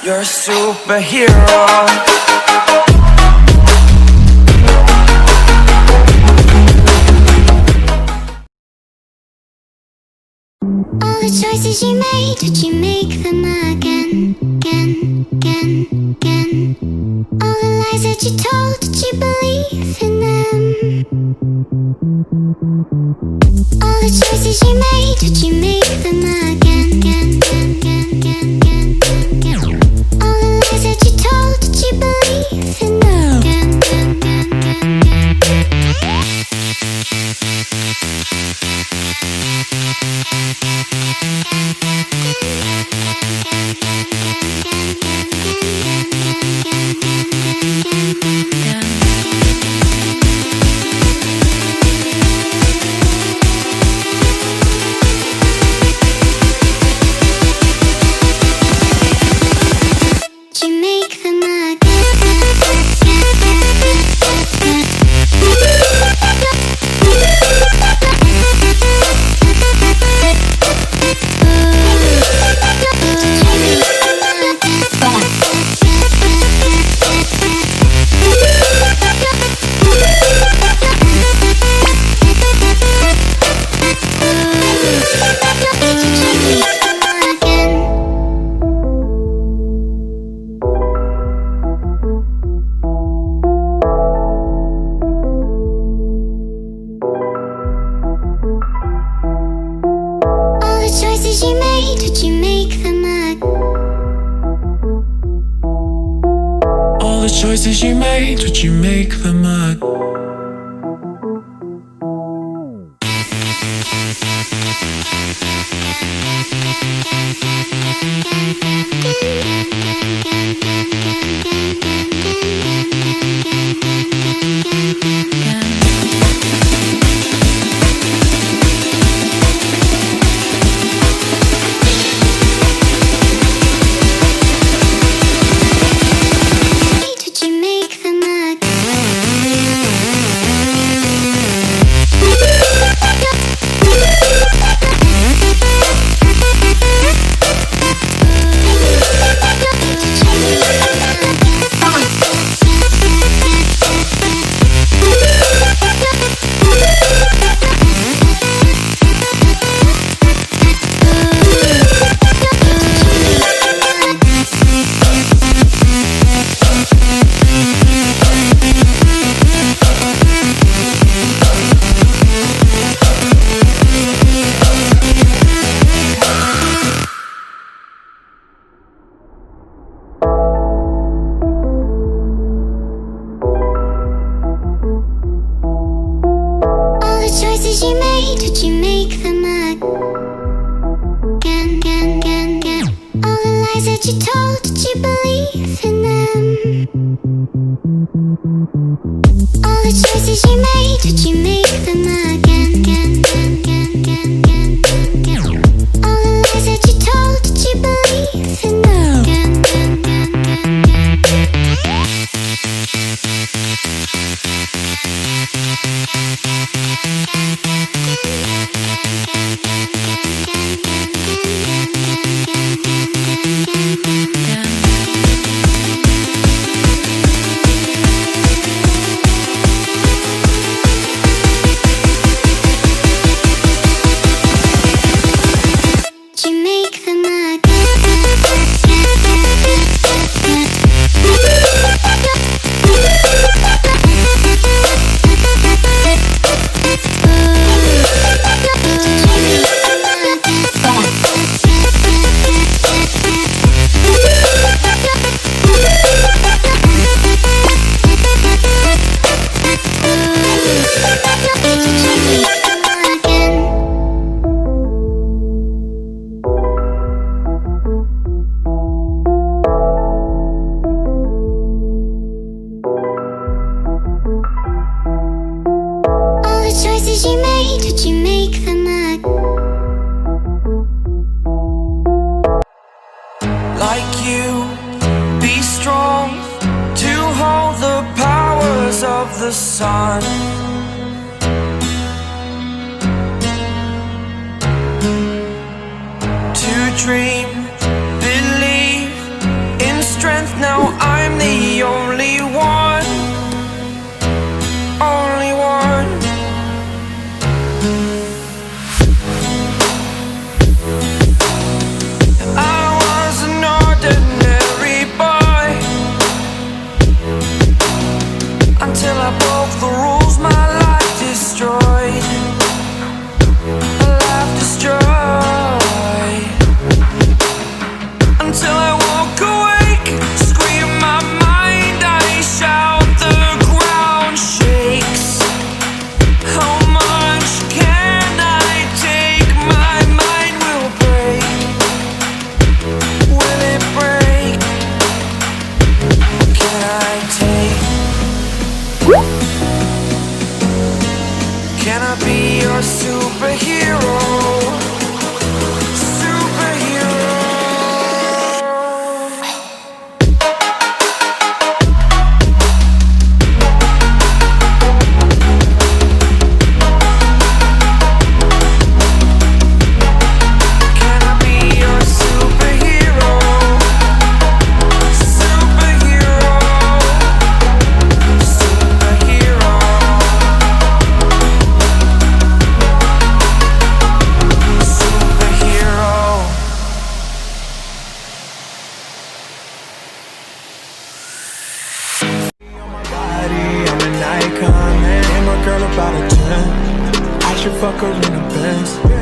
You're a superhero. All the choices you made, did you make them again, again, again, again? All the lies that you told, did you believe in them? All the choices you made, did you make them again, again, again, again, again, again? All the lies that you told, did you believe in them? Again, again, again, choices you made, would you make them again? The sun, to dream, believe in fuck her in the Benz.